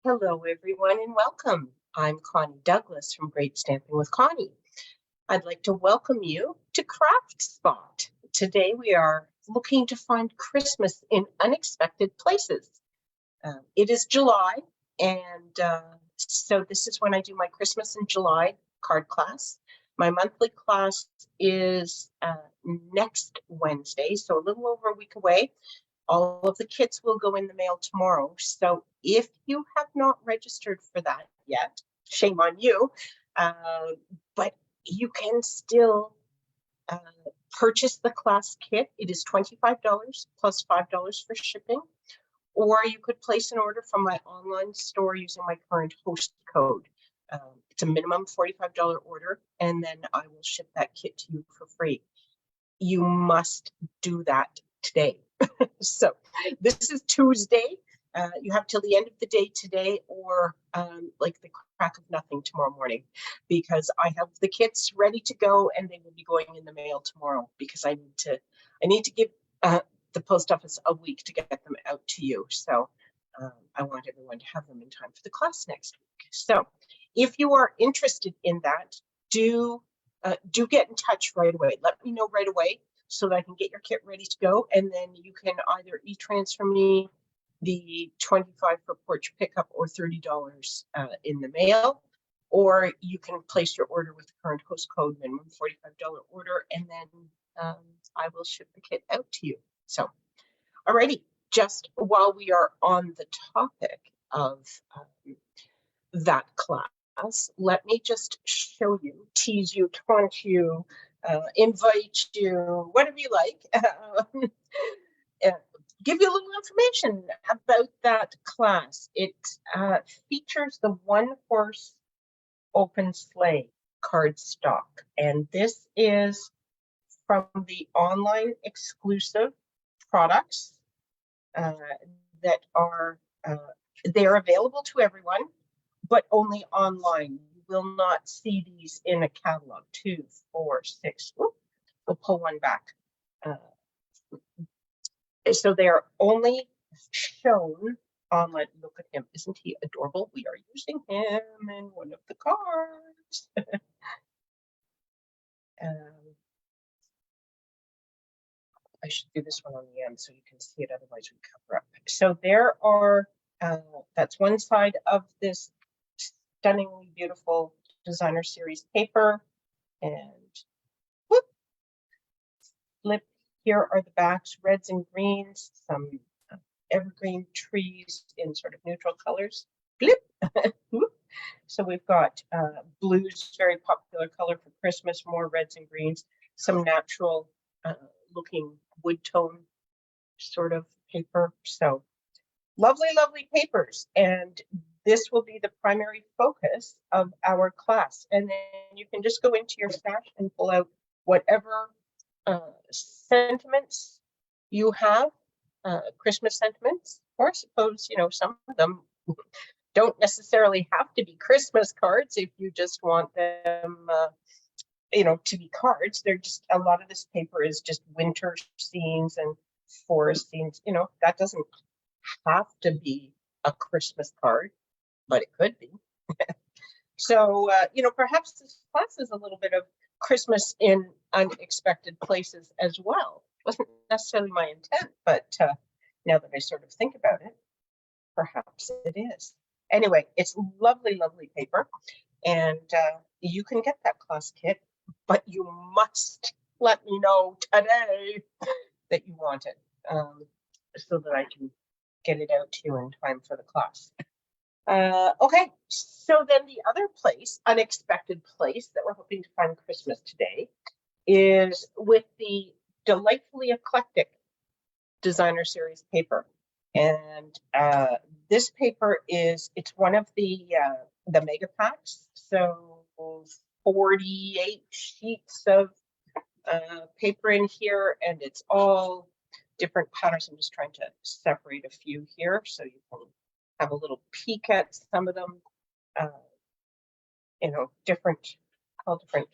Hello, everyone, and welcome. I'm Connie Douglas from Great Stamping with Connie. I'd like to welcome you to Craft Spot. Today we are looking to find Christmas in unexpected places. It is July, and so this is when I do my Christmas in July card class. My monthly class is next Wednesday, so a little over a week away. All of the kits will go in the mail tomorrow. So if you have not registered for that yet, shame on you, but you can still purchase the class kit. It is $25 plus $5 for shipping, or you could place an order from my online store using my current host code. It's a minimum $45 order, and then I will ship that kit to you for free. You must do that today. So this is Tuesday. You have till the end of the day today, or like the crack of nothing tomorrow morning, because I have the kits ready to go and they will be going in the mail tomorrow, because I need to give the post office a week to get them out to you. So I want everyone to have them in time for the class next week. So if you are interested in that, do get in touch right away. Let me know right away so that I can get your kit ready to go, and then you can either e-transfer me the $25 for porch pickup or $30 in the mail, or you can place your order with the current host code, minimum $45 order, and then I will ship the kit out to you. So, alrighty, just while we are on the topic of that class, let me just show you, tease you, taunt you, invite you, whatever you like, give you a little information about that class. It features the one horse open sleigh cardstock, and this is from the online exclusive products that are they're available to everyone, but only online. You will not see these in a catalog. 2, 4, 6. Whoop, we'll pull one back. So they are only shown online. Look at him. Isn't he adorable? We are using him in one of the cards. I should do this one on the end so you can see it, otherwise we cover up. So there are, that's one side of this stunningly beautiful designer series paper, and whoop, flip. Here are the backs, reds and greens, some evergreen trees in sort of neutral colors. Blip. So we've got blues, very popular color for Christmas, more reds and greens, some natural looking wood tone sort of paper. So lovely, lovely papers. And this will be the primary focus of our class. And then you can just go into your stash and pull out whatever sentiments you have, Christmas sentiments, or I suppose, you know, some of them don't necessarily have to be Christmas cards if you just want them, you know, to be cards. They're just, a lot of this paper is just winter scenes and forest scenes. You know, that doesn't have to be a Christmas card, but it could be. So, you know, perhaps this class is a little bit of Christmas in unexpected places as well. Wasn't necessarily my intent, but now that I sort of think about it, perhaps it is. Anyway, it's lovely, lovely paper, and you can get that class kit, but you must let me know today that you want it, so that I can get it out to you in time for the class. Okay, so then the other place, unexpected place that we're hoping to find Christmas today is with the Delightfully Eclectic designer series paper. And this paper is, it's one of the mega packs. So 48 sheets of paper in here, and it's all different patterns. I'm just trying to separate a few here so you can have a little peek at some of them. You know, all different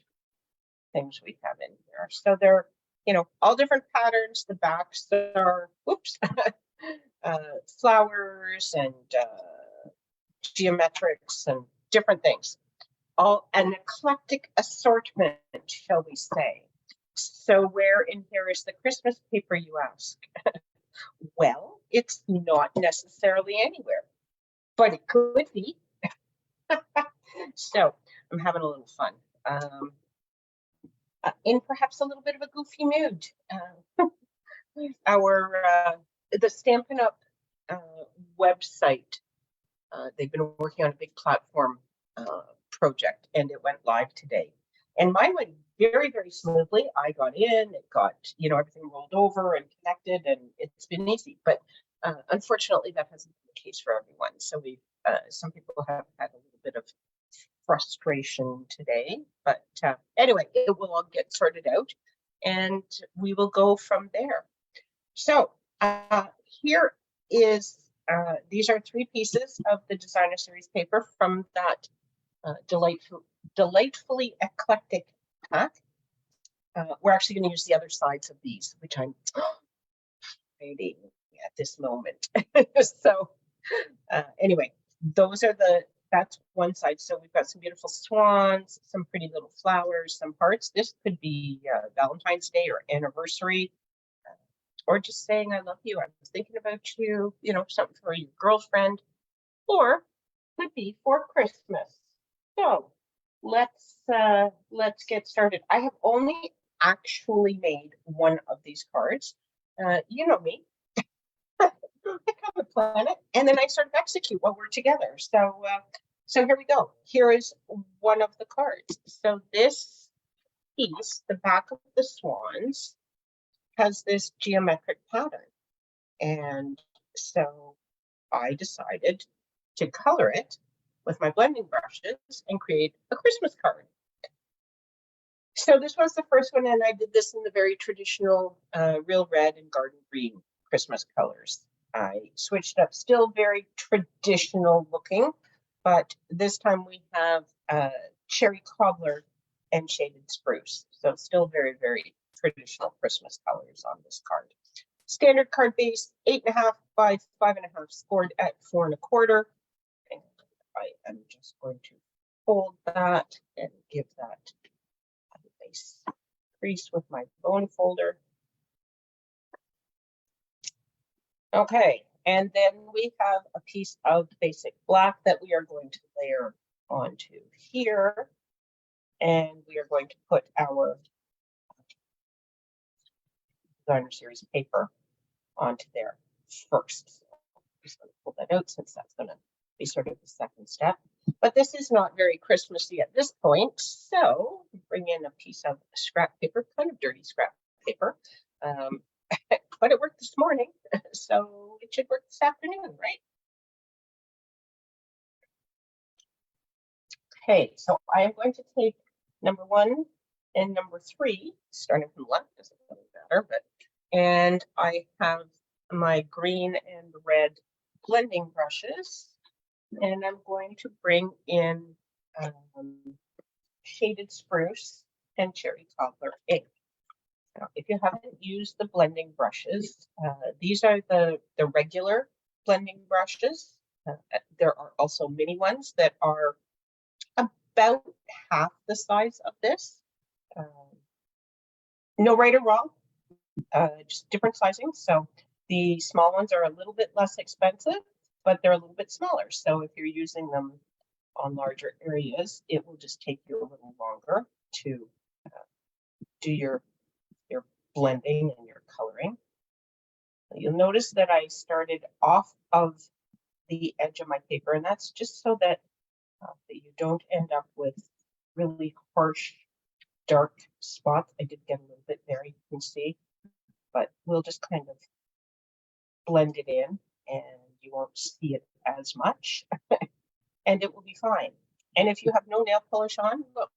things we have in here. So they're, you know, all different patterns. The backs are, oops, flowers and geometrics and different things. All an eclectic assortment, shall we say. So where in here is the Christmas paper, you ask? Well, it's not necessarily anywhere, but it could be. So I'm having a little fun. In perhaps a little bit of a goofy mood. The Stampin' Up! Website, they've been working on a big platform project, and it went live today. And mine went very, very smoothly. I got in, it got, everything rolled over and connected, and it's been easy. But unfortunately, that hasn't been the case for everyone. So some people have had a little bit of frustration today. But anyway, it will all get sorted out, and we will go from there. So here is, these are 3 pieces of the Designer Series paper from that delightfully eclectic pack. We're actually going to use the other sides of these, which I'm hiding at this moment. So anyway, that's one side. So we've got some beautiful swans, some pretty little flowers, some hearts. This could be Valentine's Day or anniversary, or just saying I love you, I was thinking about you, something for your girlfriend, or could be for Christmas. So let's get started. I have only actually made one of these cards. You know me. I kind of plan it, and then I sort of execute while we're together. So here we go. Here is one of the cards. So this piece, the back of the swans, has this geometric pattern. And so I decided to color it with my blending brushes and create a Christmas card. So this was the first one, and I did this in the very traditional real red and garden green Christmas colors. I switched up, still very traditional looking, but this time we have cherry cobbler and shaded spruce. So still very, very traditional Christmas colors on this card. Standard card base, 8.5 by 5.5, scored at 4 1/4. And I am just going to fold that and give that a nice crease with my bone folder. Okay, and then we have a piece of basic black that we are going to layer onto here. And we are going to put our Designer Series paper onto there first. So I'm just going to pull that out since that's going to be sort of the second step. But this is not very Christmassy at this point, so bring in a piece of scrap paper, kind of dirty scrap paper. But it worked this morning, so it should work this afternoon, right? Okay, so I am going to take number 1 and number 3, starting from the left, doesn't really matter, and I have my green and red blending brushes, and I'm going to bring in shaded spruce and cherry cobbler ink. Now, if you haven't used the blending brushes, these are the regular blending brushes. There are also mini ones that are about half the size of this. No right or wrong, just different sizing. So the small ones are a little bit less expensive, but they're a little bit smaller. So if you're using them on larger areas, it will just take you a little longer to do your blending and your coloring. You'll notice that I started off of the edge of my paper, and that's just so that you don't end up with really harsh, dark spots. I did get a little bit there, you can see, but we'll just kind of blend it in, and you won't see it as much, and it will be fine. And if you have no nail polish on, look,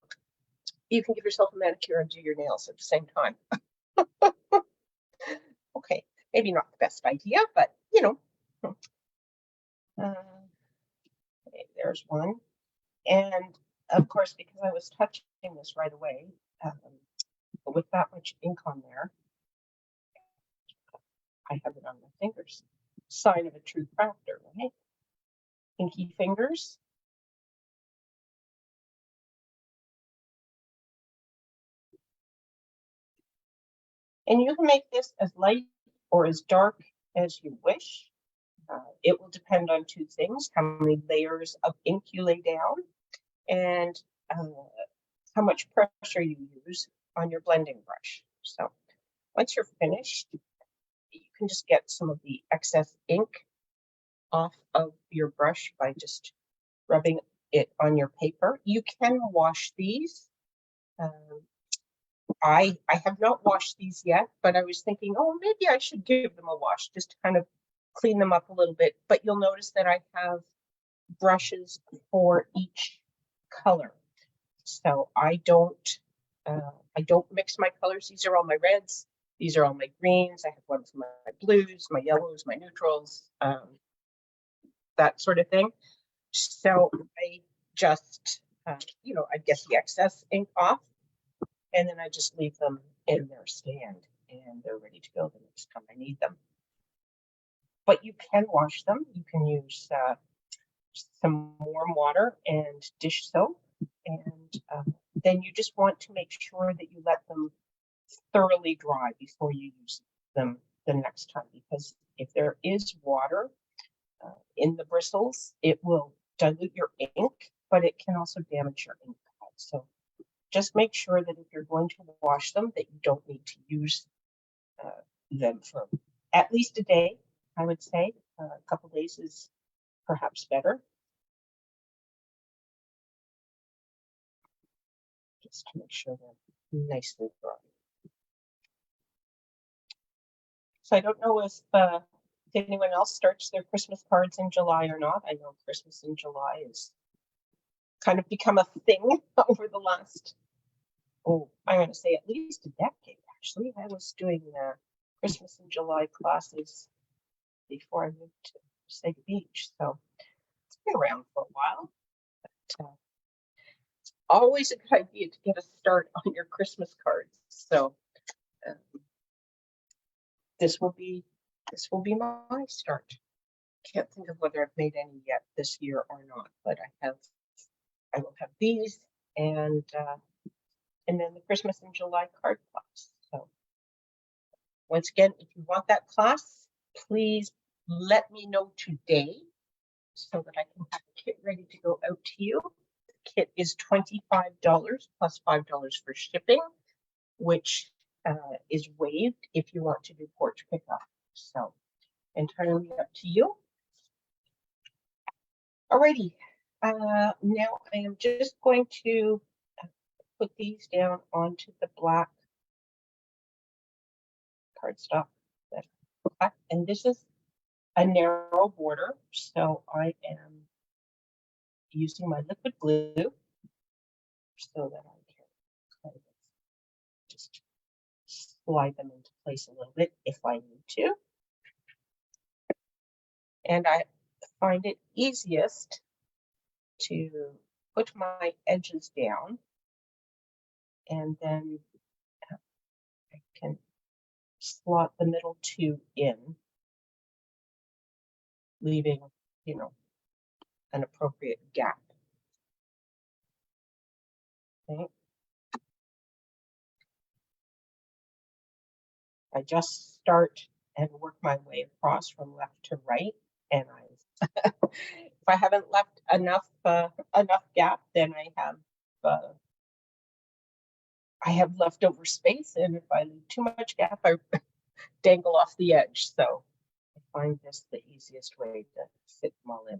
you can give yourself a manicure and do your nails at the same time. Okay, maybe not the best idea, but okay, there's one. And of course, because I was touching this right away, with that much ink on there, I have it on my fingers. Sign of a true crafter, right? pinky fingers. And you can make this as light or as dark as you wish. It will depend on two things: how many layers of ink you lay down and how much pressure you use on your blending brush. So once you're finished, you can just get some of the excess ink off of your brush by just rubbing it on your paper. You can wash these. I have not washed these yet, but I was thinking, oh, maybe I should give them a wash just to kind of clean them up a little bit. But you'll notice that I have brushes for each color. So I don't mix my colors. These are all my reds. These are all my greens. I have one for my blues, my yellows, my neutrals, that sort of thing. So I just, I get the excess ink off, and then I just leave them in their stand, and they're ready to go the next time I need them. But you can wash them. You can use some warm water and dish soap, and then you just want to make sure that you let them thoroughly dry before you use them the next time, because if there is water in the bristles, it will dilute your ink, but it can also damage your ink pad. So just make sure that if you're going to wash them, that you don't need to use them for at least a day. I would say a couple days is perhaps better. Just to make sure they're nice and dry. So I don't know if anyone else starts their Christmas cards in July or not. I know Christmas in July is kind of become a thing over the last, I'm going to say at least a decade, actually. I was doing Christmas in July classes before I moved to Sega Beach. So it's been around for a while. But, it's always a good idea to get a start on your Christmas cards. So this will be my start. Can't think of whether I've made any yet this year or not, but I will have these and then the Christmas in July card class. So once again, if you want that class, please let me know today so that I can have the kit ready to go out to you. The kit is $25 plus $5 for shipping, which is waived if you want to do porch pickup. So entirely up to you. Alrighty, now I am just going to put these down onto the black cardstock. And this is a narrow border, so I am using my liquid glue so that I can kind of just slide them into place a little bit if I need to. And I find it easiest to put my edges down, and then I can slot the middle two in, leaving, an appropriate gap. Okay. I just start and work my way across from left to right, and if I haven't left enough gap, then I have leftover space, and if I leave too much gap, I dangle off the edge. So I find this the easiest way to fit them all in.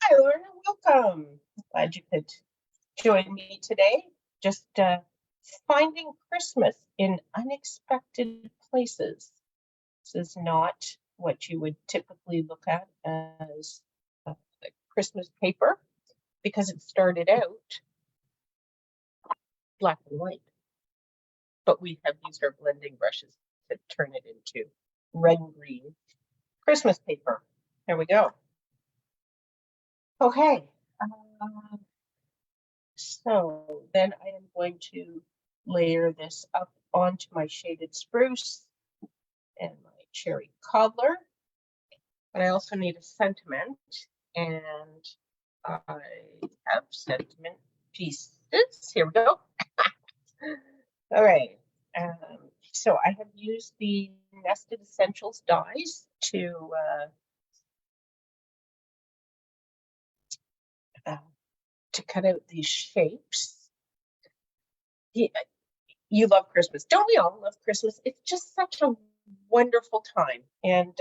Hi, Lorna, welcome. Glad you could join me today. Just finding Christmas in unexpected places. This is not what you would typically look at as Christmas paper, because it started out black and white. But we have used our blending brushes to turn it into red and green Christmas paper. There we go. Okay. So then I am going to layer this up onto my shaded spruce and my cherry cobbler. But I also need a sentiment, and I have sentiment pieces. Here we go. All right. So I have used the Nested Essentials dies to cut out these shapes. You love Christmas. Don't we all love Christmas? It's just such a wonderful time. And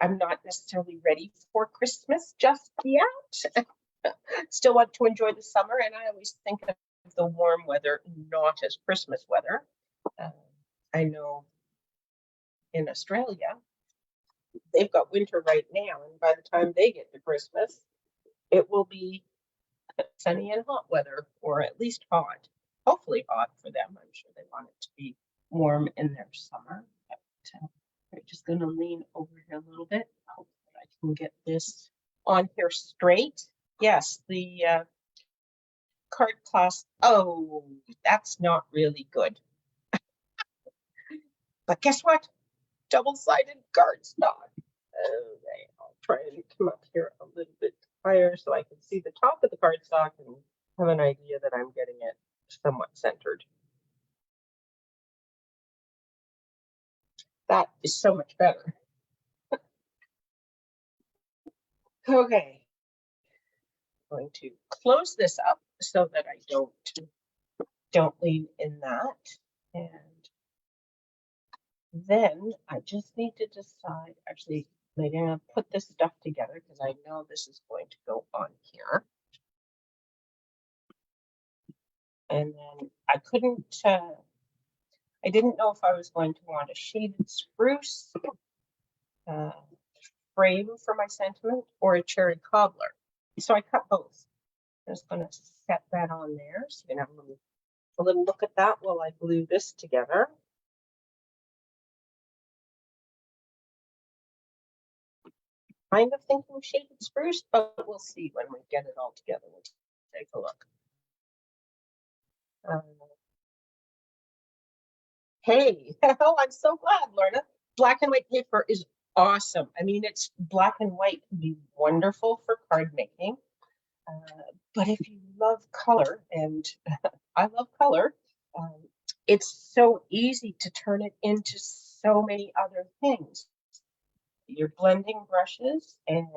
I'm not necessarily ready for Christmas just yet. Still want to enjoy the summer, and I always think of the warm weather not as Christmas weather. I know in Australia, they've got winter right now, and by the time they get to Christmas, it will be sunny and hot weather, or at least hot. Hopefully hot for them. I'm sure they want it to be warm in their summer. But I'm just going to lean over here a little bit. Hope that I can get this on here straight. Yes, the card clasp. Oh, that's not really good. But guess what? Double-sided cardstock. Okay, I'll try and come up here a little bit higher so I can see the top of the cardstock and have an idea that I'm getting it somewhat centered. That is so much better. Okay, I'm going to close this up so that I don't lean in that. And then I just need to decide, actually, I'm gonna put this stuff together because I know this is going to go on here. And then I didn't know if I was going to want a shaded spruce frame for my sentiment or a cherry cobbler. So I cut both. I'm just going to set that on there so you can have a little look at that while I glue this together. Kind of thinking shaded spruce, but we'll see when we get it all together. We'll take a look. Hey, oh, I'm so glad, Lorna. Black and white paper is awesome. I mean, it's black and white can be wonderful for card making. But if you love color, and I love color, it's so easy to turn it into so many other things. You're blending brushes and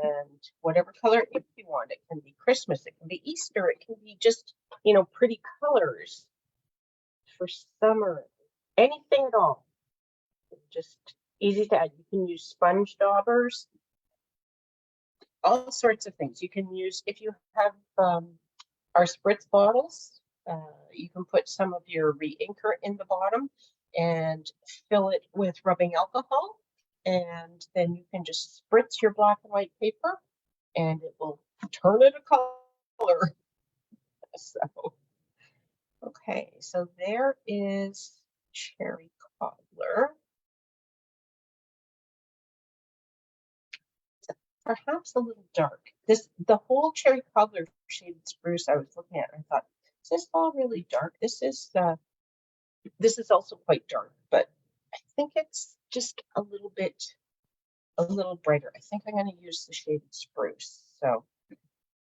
whatever color if you want. It can be Christmas, it can be Easter, it can be just, pretty colors for summer, anything at all. Just easy to add. You can use sponge daubers, all sorts of things. You can use, if you have our spritz bottles, you can put some of your re-inker in the bottom and fill it with rubbing alcohol. And then you can just spritz your black and white paper and it will turn it a color. So, okay, so there is cherry cobbler. Perhaps a little dark. The whole cherry cobbler shaded spruce I was looking at, I thought, is this all really dark? This is also quite dark, but I think it's just a little brighter. I think I'm going to use the shaded spruce. So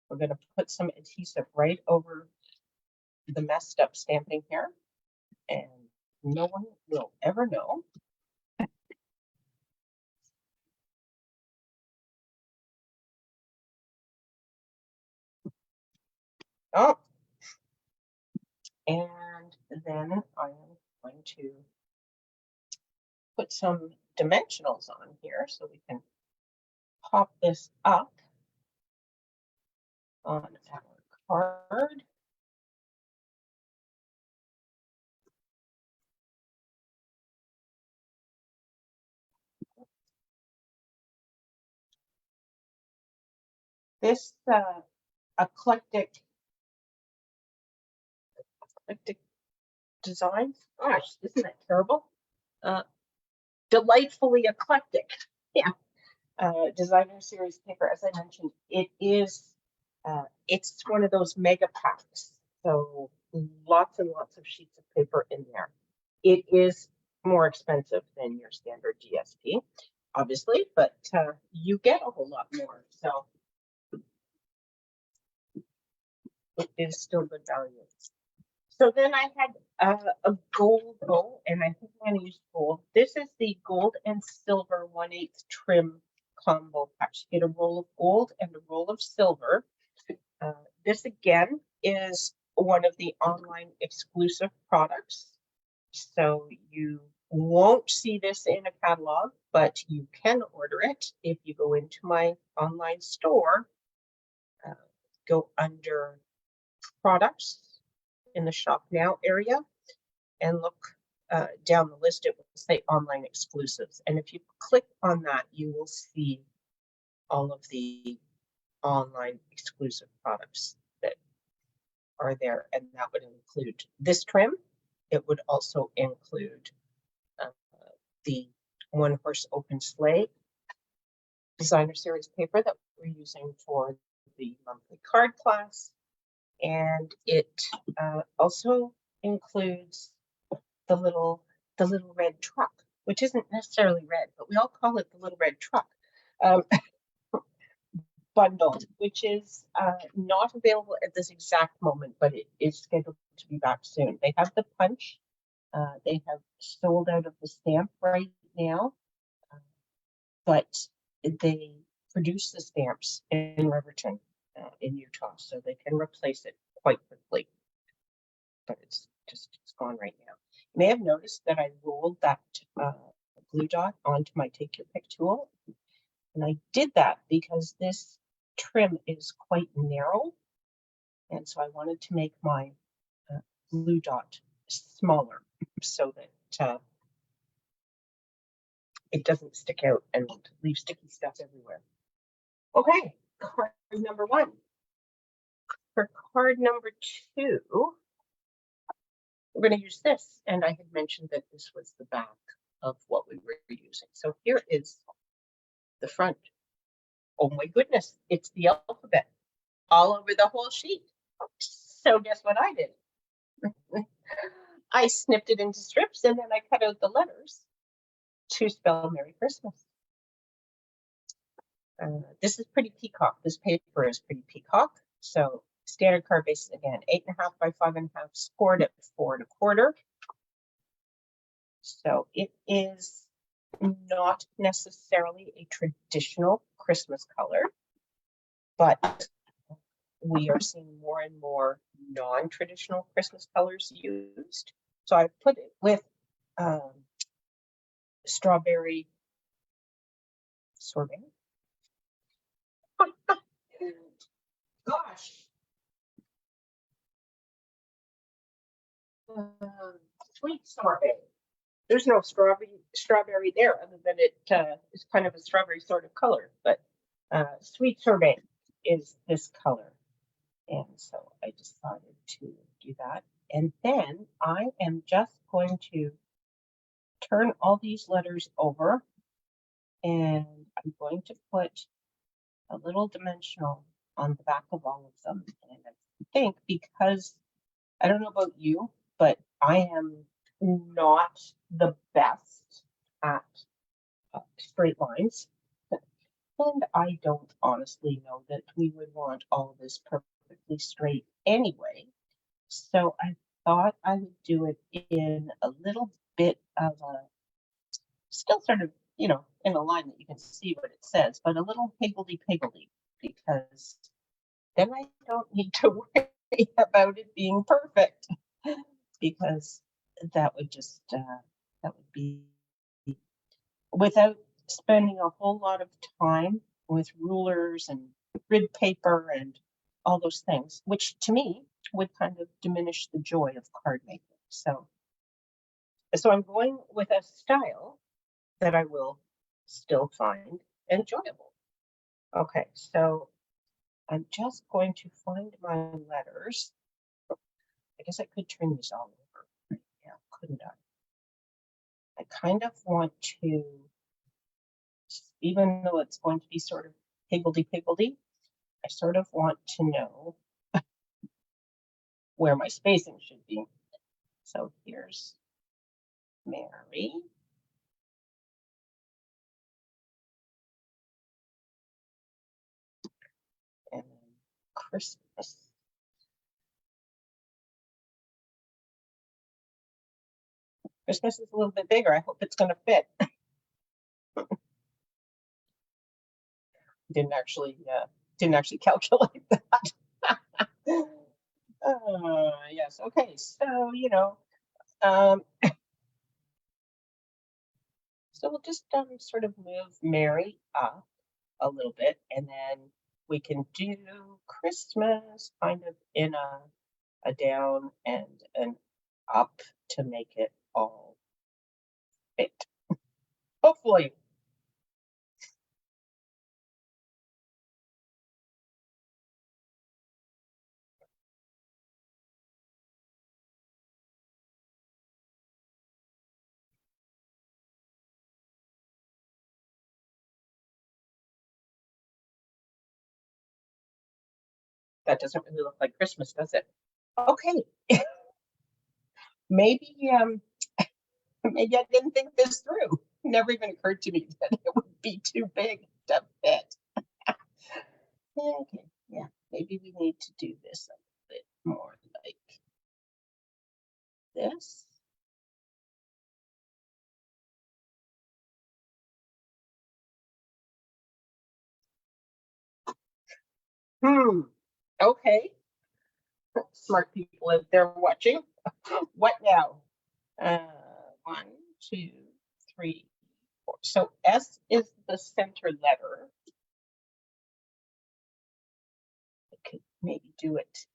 we're going to put some adhesive right over the messed up stamping here, and no one will ever know. Oh, and then I'm going to put some dimensionals on here so we can pop this up on our card. This eclectic design, gosh, isn't that terrible? Delightfully eclectic. Yeah. Designer series paper, as I mentioned, it's one of those mega packs. So lots and lots of sheets of paper in there. It is more expensive than your standard DSP. obviously, but you get a whole lot more. So it is still good value. So then I had a gold bowl, and I think I'm going to use gold. This is the gold and silver 1/8 trim combo patch. You get a roll of gold and a roll of silver. This again is one of the online exclusive products. So you won't see this in a catalog, but you can order it if you go into my online store, go under products in the shop now area and look down the list. It will say online exclusives. And if you click on that, you will see all of the online exclusive products that are there. And that would include this trim. It would also include the One Horse Open Sleigh designer series paper that we're using for the monthly card class. And it also includes the little red truck, which isn't necessarily red, but we all call it the little red truck bundle, which is not available at this exact moment, but it is scheduled to be back soon. They have the punch. They have sold out of the stamp right now, but they produce the stamps in Riverton, in Utah, so they can replace it quite quickly. But it's gone right now. You may have noticed that I rolled that glue dot onto my Take Your Pick tool, and I did that because this trim is quite narrow, and so I wanted to make my glue dot smaller so that it doesn't stick out and leave sticky stuff everywhere. Okay, card number 1. For card number 2, we're going to use this, and I had mentioned that this was the back of what we were using. So here is the front. Oh my goodness, it's the alphabet all over the whole sheet. So guess what I did? I snipped it into strips, and then I cut out the letters to spell Merry Christmas. This is pretty peacock. This paper is pretty peacock. So standard card base again, 8.5 by 5.5, scored at 4 1/4. So it is not necessarily a traditional Christmas color, but we are seeing more and more non-traditional Christmas colors used. So I put it with strawberry sorbet. Gosh. Sweet sorbet. There's no strawberry there, other than it is kind of a strawberry sort of color, but sweet sorbet is this color. And so I decided to do that. And then I am just going to turn all these letters over, and I'm going to put a little dimensional on the back of all of them. And I think, because I don't know about you, but I am not the best at straight lines. And I don't honestly know that we would want all of this perfectly straight anyway. So I thought I would do it in a little bit of a, still sort of, you know, in a line that you can see what it says, but a little higgledy-piggledy, because then I don't need to worry about it being perfect, because that would just, that would be, without spending a whole lot of time with rulers and grid paper and all those things, which to me would kind of diminish the joy of card making. So I'm going with a style that I will still find enjoyable. Okay, so I'm just going to find my letters. I guess I could turn these all over right now, couldn't I? I kind of want to, even though it's going to be sort of higgledy-piggledy, I sort of want to know where my spacing should be. So here's Mary. Christmas. Christmas is a little bit bigger. I hope it's going to fit. Didn't actually calculate that. Yes. Okay. So so we'll just sort of move Mary up a little bit, and then we can do Christmas kind of in a down and an up to make it all fit. Hopefully. That doesn't really look like Christmas, does it? Okay. Maybe maybe I didn't think this through. Never even occurred to me that it would be too big to fit. Okay, yeah, maybe we need to do this a little bit more like this. Okay. Smart people out there watching. What now? One, two, three, four. So S is the center letter. I could maybe do it.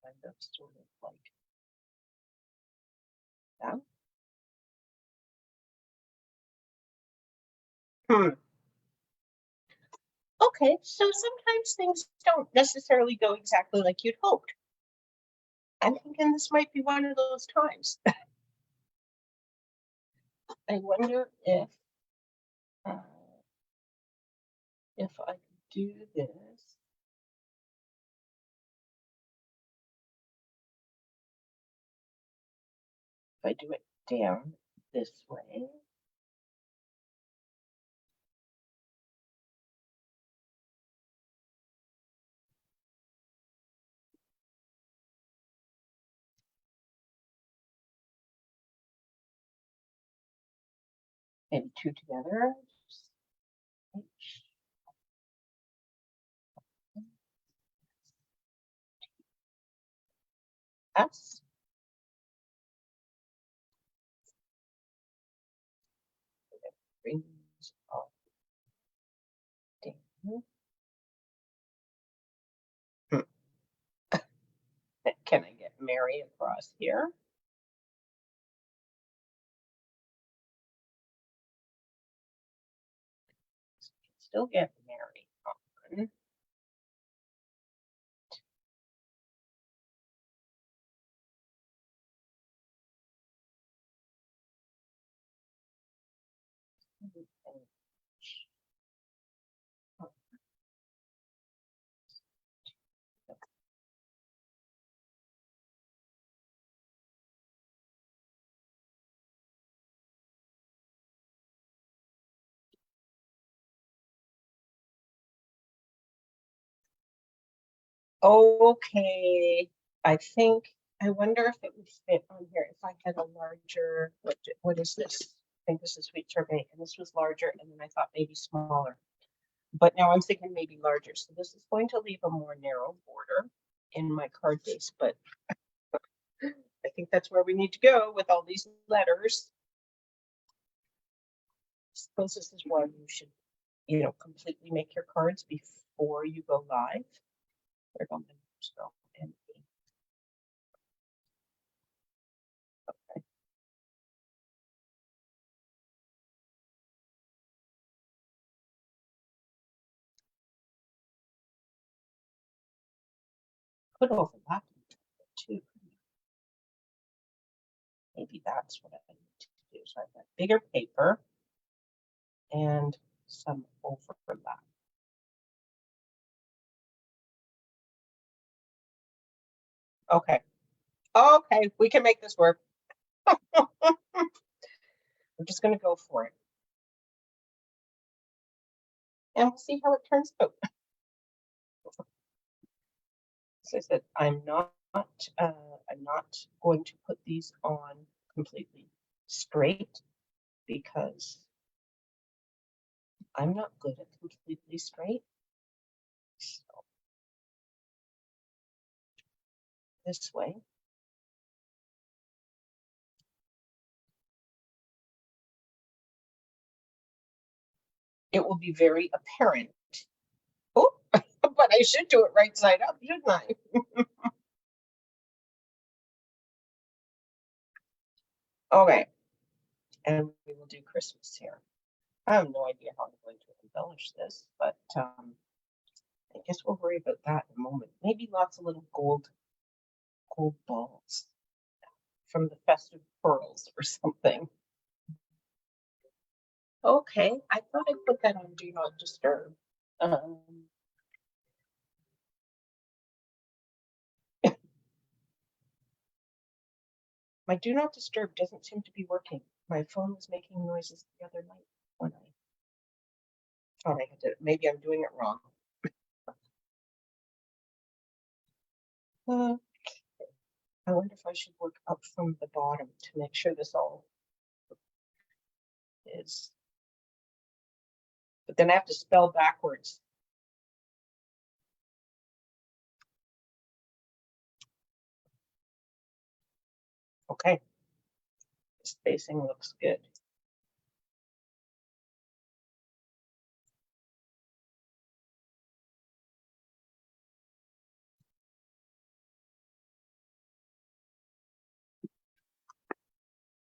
Kind of sort of like that. Okay, so sometimes things don't necessarily go exactly like you'd hoped. I'm thinking this might be one of those times. I wonder uh, if I could do this. If I do it down this way. Maybe two together. H, S. Brings all down. Can I get Mary across here? Still get Mary on. Okay, I wonder if it would fit on here if I had a larger, what is this? I think this is sweet sorbet, and this was larger, and then I thought maybe smaller. But now I'm thinking maybe larger. So this is going to leave a more narrow border in my card base, but I think that's where we need to go with all these letters. I suppose this is why you should, completely make your cards before you go live. There go my numbers go. And okay. Could overlap too. Maybe that's what I need to do. So I've got bigger paper and some overlap. Okay. Okay, we can make this work. I'm just going to go for it. And we'll see how it turns out. As I said, I'm not going to put these on completely straight because I'm not good at completely straight. So this way. It will be very apparent. Oh, but I should do it right side up, shouldn't I? Okay. And we will do Christmas here. I have no idea how I'm going to embellish this, but I guess we'll worry about that in a moment. Maybe lots of little gold balls from the festive pearls or something. Okay, I thought I put that on Do Not Disturb. My Do Not Disturb doesn't seem to be working. My phone was making noises the other night when I thought I had to. Maybe I'm doing it wrong. I wonder if I should work up from the bottom to make sure this all is. But then I have to spell backwards. Okay. The spacing looks good.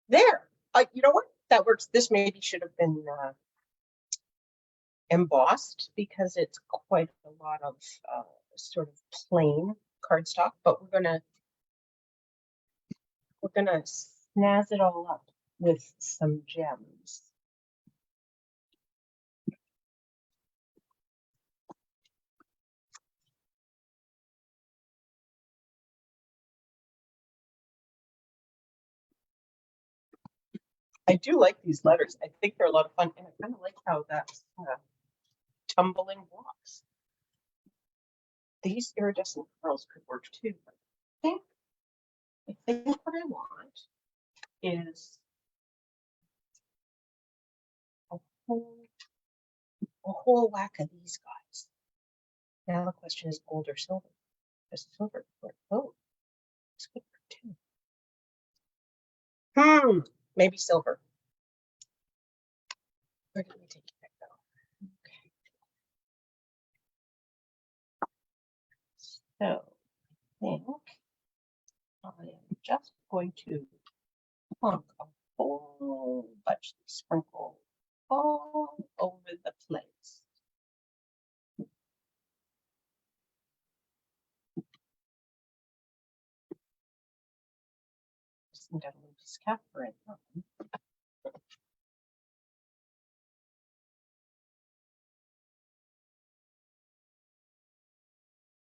There. You know what? That works. This maybe should have been embossed because it's quite a lot of sort of plain cardstock, but we're gonna snazz it all up with some gems. I do like these letters. I think they're a lot of fun, and I kind of like how that's tumbling blocks. These iridescent pearls could work too. But I think what I want is a whole whack of these guys. Now the question is gold or silver. Does silver work? Oh, it's good too. Maybe silver. Where did we take it though? Okay. So I think I am just going to plunk a whole bunch of sprinkle all over the place. Just got a little cap for it.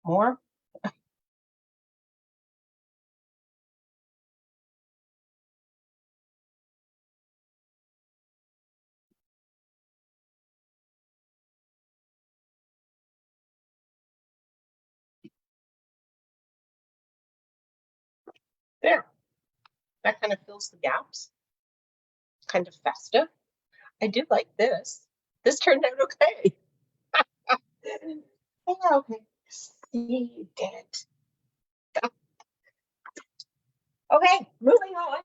More? There. That kind of fills the gaps. Kind of festive. I did like this. This turned out okay. Yeah, okay. See, you did it. Okay, moving on.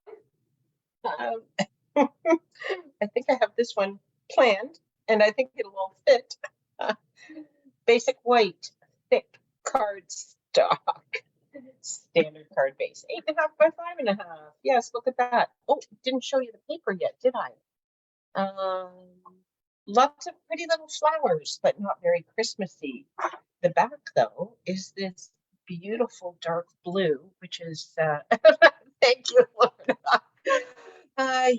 I think I have this one planned, and I think it'll all fit. Basic white, thick cardstock. Standard card base, 8.5 by 5.5. Yes, look at that. Oh, didn't show you the paper yet, did I? Lots of pretty little flowers, but not very Christmassy. The back, though, is this beautiful dark blue, which is, thank you, Lorna.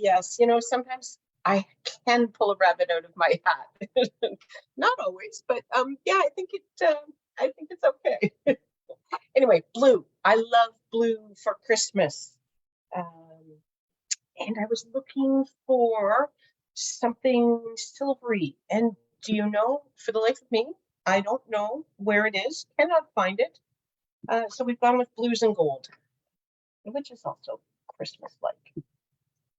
Yes, you know, sometimes I can pull a rabbit out of my hat. Not always, but yeah, I think it's okay. Anyway, blue. I love blue for Christmas. Um, and I was looking for something silvery. And do you know, for the life of me, I don't know where it is, cannot find it. So we've gone with blues and gold, which is also Christmas-like.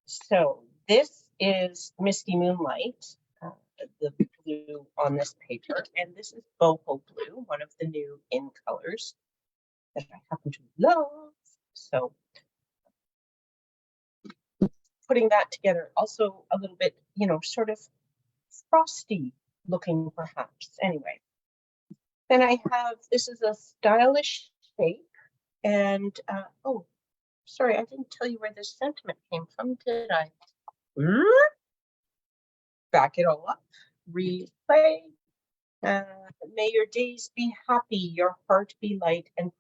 So this is Misty Moonlight, the blue on this paper, and this is Boho Blue, one of the new in colors that I happen to love. So putting that together, also a little bit, sort of frosty looking perhaps. Anyway, then I have, this is a stylish shape, and oh, sorry, I didn't tell you where this sentiment came from, did I? Back it all up, replay. May your days be happy, your heart be light, and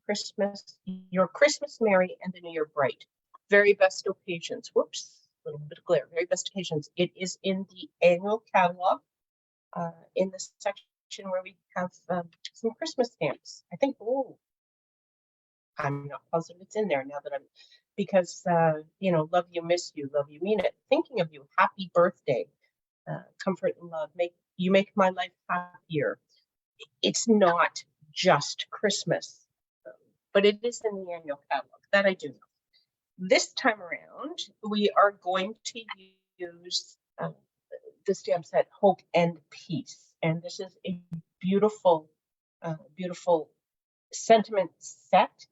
your Christmas merry and the new year bright. Very best occasions. Whoops, a little bit of glare. Very best occasions. It is in the annual catalog, in the section where we have some Christmas stamps. I think, oh, I'm not positive it's in there now that because, love you, miss you, love you, mean it. Thinking of you, happy birthday, comfort and love, you make my life happier. It's not just Christmas, but it is in the annual catalog, that I do know. This time around, we are going to use the stamp set Hope and Peace. And this is a beautiful, beautiful sentiment set.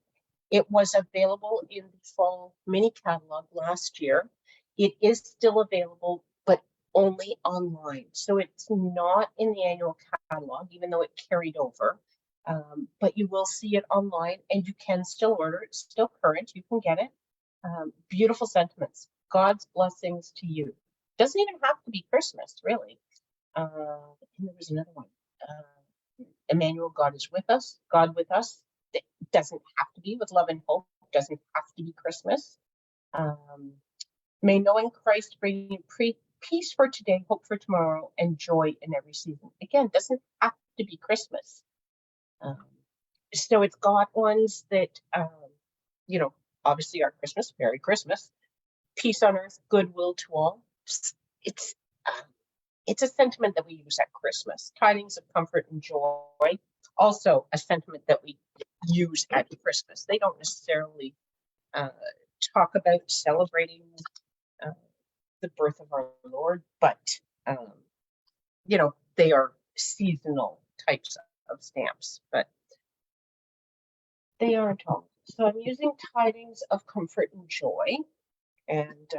It was available in the fall mini catalog last year. It is still available, but only online. So it's not in the annual catalog, even though it carried over. But you will see it online and you can still order it. It's still current. You can get it. Beautiful sentiments. God's blessings to you. Doesn't even have to be Christmas, really. And there was another one. Emmanuel, God is with us. God with us. It doesn't have to be with love and hope. It doesn't have to be Christmas. May knowing Christ bring you peace for today, hope for tomorrow, and joy in every season. Again, doesn't have to be Christmas. So it's got ones that, obviously our Christmas, Merry Christmas, peace on earth, goodwill to all. It's a sentiment that we use at Christmas. Tidings of comfort and joy. Also a sentiment that we use at Christmas. They don't necessarily talk about celebrating the birth of our Lord, but they are seasonal types of stamps, but they aren't all. So I'm using Tidings of Comfort and Joy, and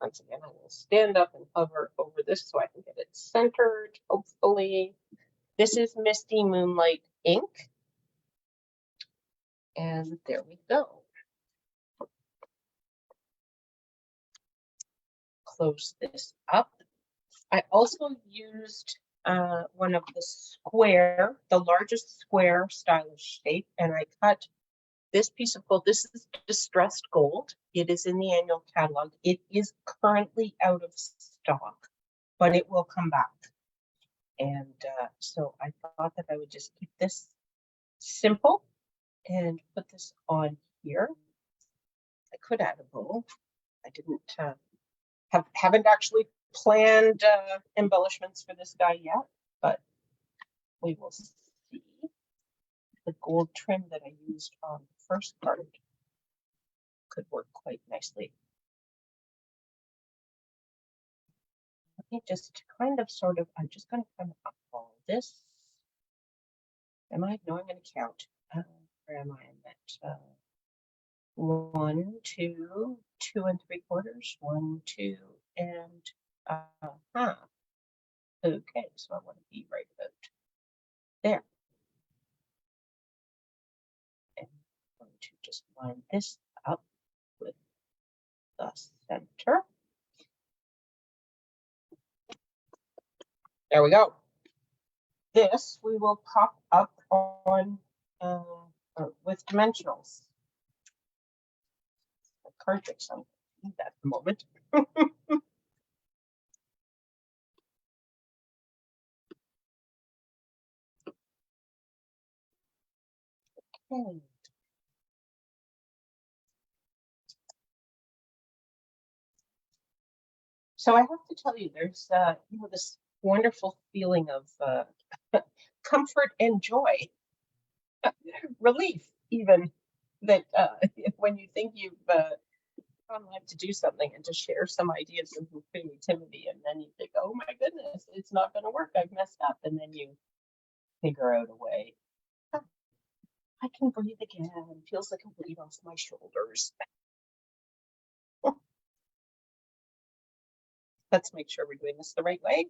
once again, I will stand up and hover over this so I can get it centered, hopefully. This is Misty Moonlight ink. And there we go. Close this up. I also used one of the largest square stylish shape, and I cut this piece of gold. This is distressed gold. It is in the annual catalog. It is currently out of stock, but it will come back. And so I thought that I would just keep this simple and put this on here. I could add a bow. I didn't haven't actually planned embellishments for this guy yet, but we will see. The gold trim that I used on the first card could work quite nicely. Let me just I'm just going to kind of unfold this. Am I? No, I'm going to count. Where am I? I'm at 1, 2, 2 3/4, 1, 2, and half. Okay, so I want to be right about there. And I'm going to just line this up with the center. There we go. This we will pop up on with dimensionals. The cartridge, I don't need that at the moment. Okay. So I have to tell you, there's this wonderful feeling of comfort and joy, relief, even that when you think you've gone live to do something and to share some ideas of creativity, and then you think, oh my goodness, it's not going to work. I've messed up, and then you figure out a way. I can breathe again. It feels like a weight off my shoulders. Let's make sure we're doing this the right way,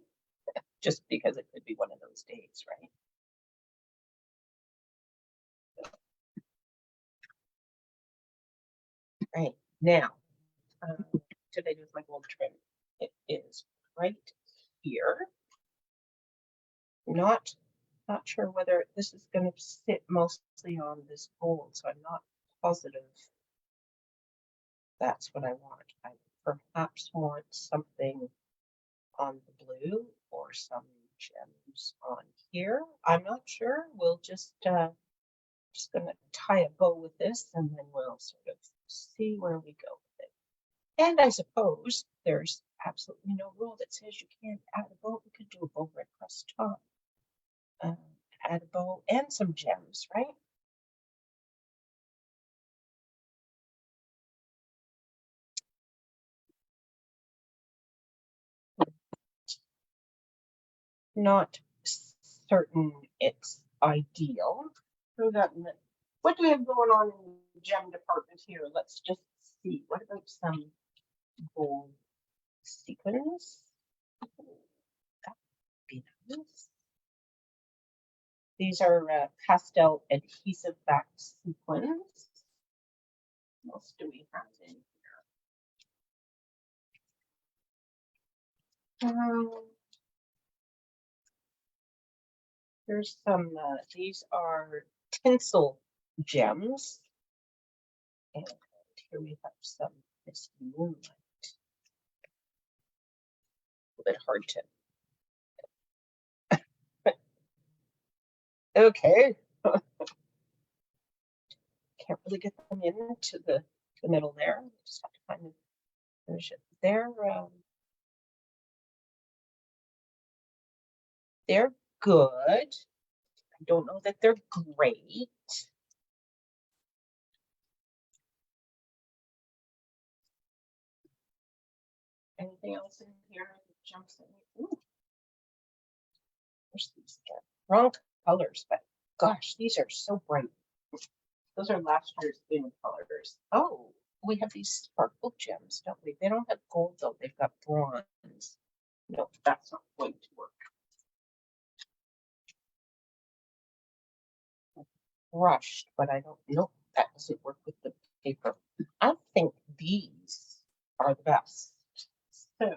just because it could be one of those days, right? Right now, today with my gold trim, it is right here. Not sure whether this is going to sit mostly on this gold, so I'm not positive that's what I want. I perhaps want something on the blue or some gems on here. I'm not sure. We'll just gonna tie a bow with this, and then we'll sort of see where we go with it. And I suppose there's absolutely no rule that says you can't add a bow. We could do a bow right across the top. Add a bow and some gems, right? Not certain it's ideal. What do we have going on in the gem department here? Let's just see. What about some gold sequins? That'd be nice. These are pastel adhesive back sequins. What else do we have in here? There's some, these are tinsel gems. And here we have some Miss Moonlight. A bit hard to. Okay. Can't really get them into the middle there. Just have to find the finish it. They're good. I don't know that they're great. Anything else in here that jumps at me? Ooh. There's these wrong colors, but gosh, these are so bright. Those are last year's theme colors. Oh, we have these sparkle gems, don't we? They don't have gold though, they've got bronze. No, that's not going to work. Brushed, but I don't know. That doesn't work with the paper. I think these are the best. So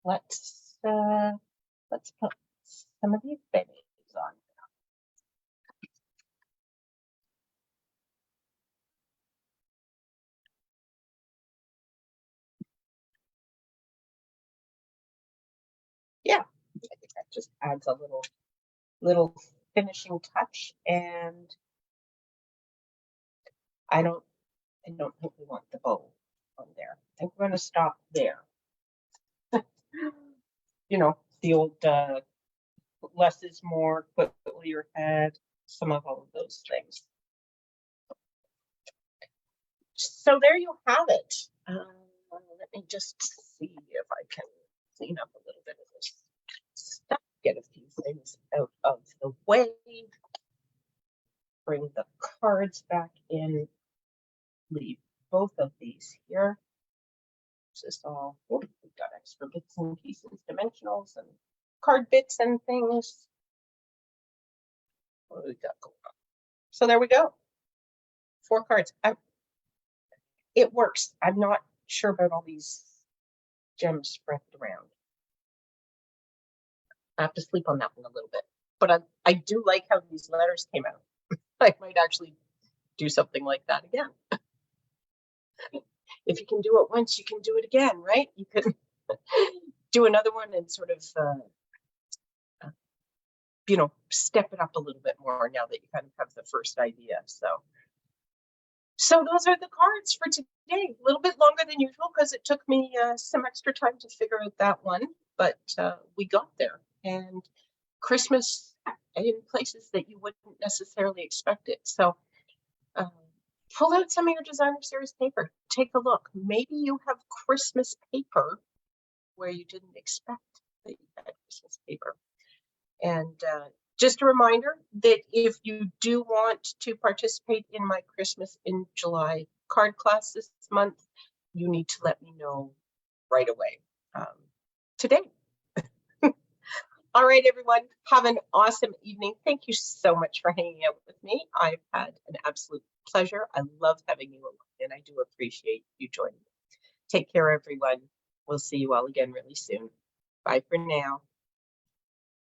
let's put some of these babies on. Yeah, I think that just adds a little finishing touch, and I don't think we want the bow on there. I think we're going to stop there. You know, the old less is more, quickly your head, some of all of those things. So there you have it. Let me just see if I can clean up a little bit of this stuff, get a few things out of the way, bring the cards back in, leave both of these here. This is all, oh, we've got extra bits and pieces, dimensionals and card bits and things. What do we got going on? So there we go. 4 cards. It works. I'm not sure about all these gems spread around. I have to sleep on that one a little bit, but I do like how these letters came out. I might actually do something like that again. If you can do it once, you can do it again, right? You can do another one and sort of step it up a little bit more now that you kind of have the first idea. So those are the cards for today. A little bit longer than usual because it took me some extra time to figure out that one, but we got there. And Christmas in places that you wouldn't necessarily expect it. So pull out some of your designer series paper. Take a look. Maybe you have Christmas paper where you didn't expect that you had Christmas paper. And just a reminder that if you do want to participate in my Christmas in July card class this month, you need to let me know right away today. All right, everyone, have an awesome evening. Thank you so much for hanging out with me. I've had an absolute pleasure. I love having you along, and I do appreciate you joining me. Take care, everyone. We'll see you all again really soon. Bye for now.